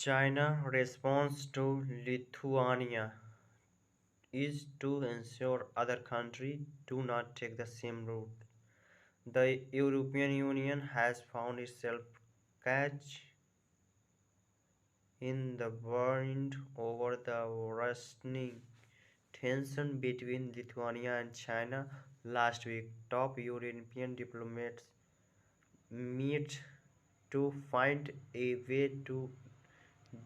China's response to Lithuania is to ensure other countries do not take the same route. The European Union has found itself caught in the wind over the worsening tension between Lithuania and China. Last week, top European diplomats met to find a way to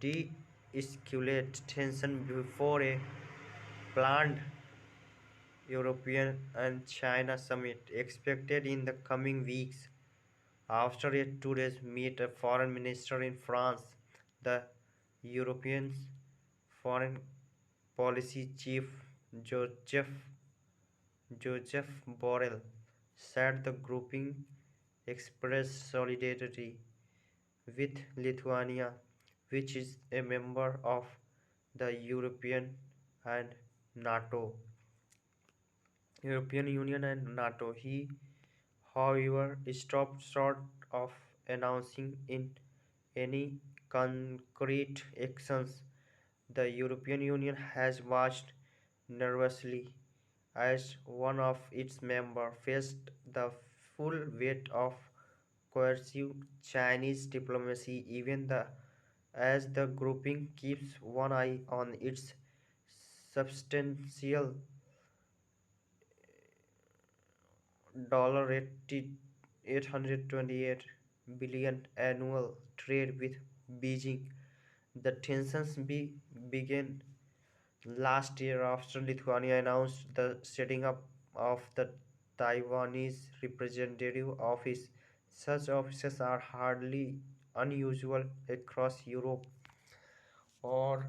de-escalate tension before a planned European and China summit expected in the coming weeks. After a 2 days meet a foreign minister in France, the European foreign policy chief Joseph Joseph Borrell said the grouping expressed solidarity with Lithuania, which is a member of the and NATO, European Union and NATO. He, however, stopped short of announcing in any concrete actions. The European Union has watched nervously as one of its members faced the full weight of coercive Chinese diplomacy, as the grouping keeps one eye on its substantial $828 billion annual trade with Beijing. The tensions began last year after Lithuania announced the setting up of the Taiwanese representative office. Such offices are hardly unusual across Europe or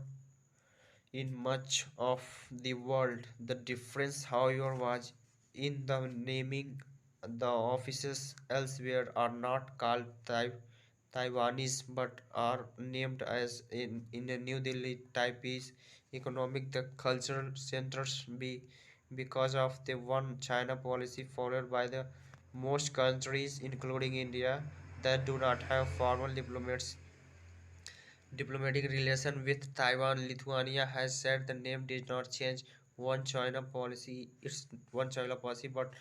in much of the world. The difference, however, was in the naming. The offices elsewhere are not called Taiwanese but are named as in a New Delhi Taipei's economic the cultural centers because of the one China policy followed by the most countries including India that do not have formal diplomatic relation with Taiwan. Lithuania has said the name did not change one China policy. It's one China policy, but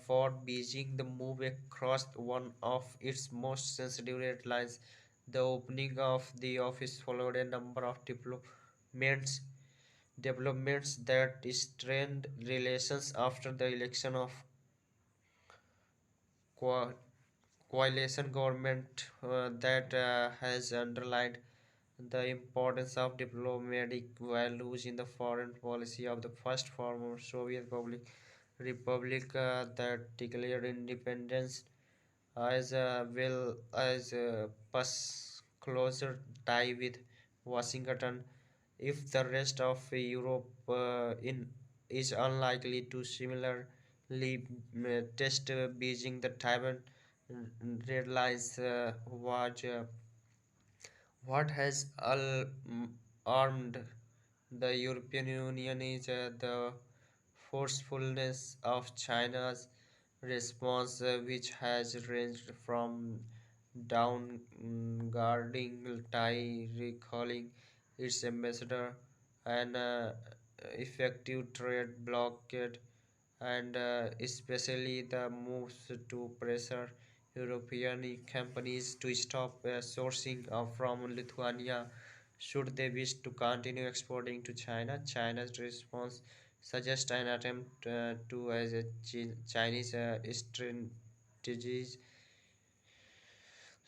for Beijing, the move crossed one of its most sensitive red lines. The opening of the office followed a number of developments that strained relations after the election of co- coalition government that has underlined the importance of diplomatic values in the foreign policy of the first former Soviet republic that declared independence as well as closer tie with Washington. If the rest of Europe in is unlikely to similarly test Beijing, the Taiwan red lines was what has armed the European Union is the forcefulness of China's response, which has ranged from down-guarding Thai recalling its ambassador and effective trade blockade and especially the moves to pressure European companies to stop sourcing from Lithuania should they wish to continue exporting to China. China's response suggests an attempt to as a Chinese strategies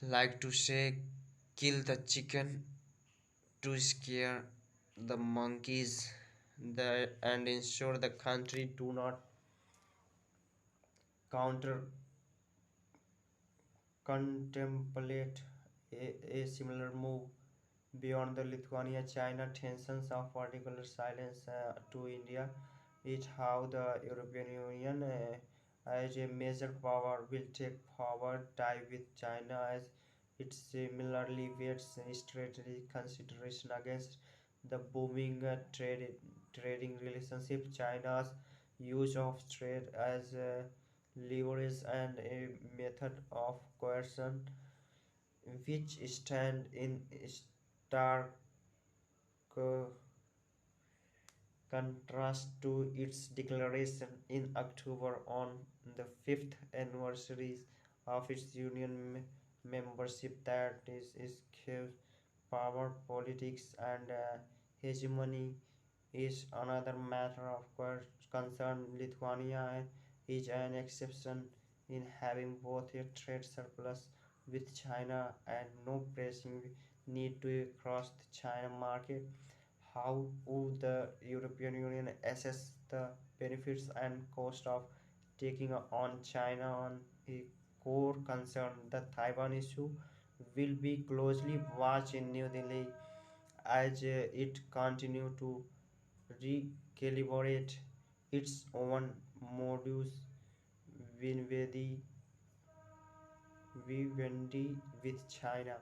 like to say kill the chicken to scare the monkeys and ensure the country do not counter contemplate a similar move beyond the Lithuania-China tensions of particular silence to India is how the European Union as a major power will take forward tie with China as it similarly weighs strategic consideration against the booming trading relationship. China's use of trade as leverage and a method of coercion which stand in stark uh, contrast to its declaration in October on the fifth anniversary of its union membership that is power politics and hegemony is another matter of course concern. Lithuania is an exception in having both a trade surplus with China and no pressing need to cross the China market. How would the European Union assess the benefits and cost of taking on China on a core concern? The Taiwan issue will be closely watched in New Delhi as it continues to recalibrate its own modus vivendi with China.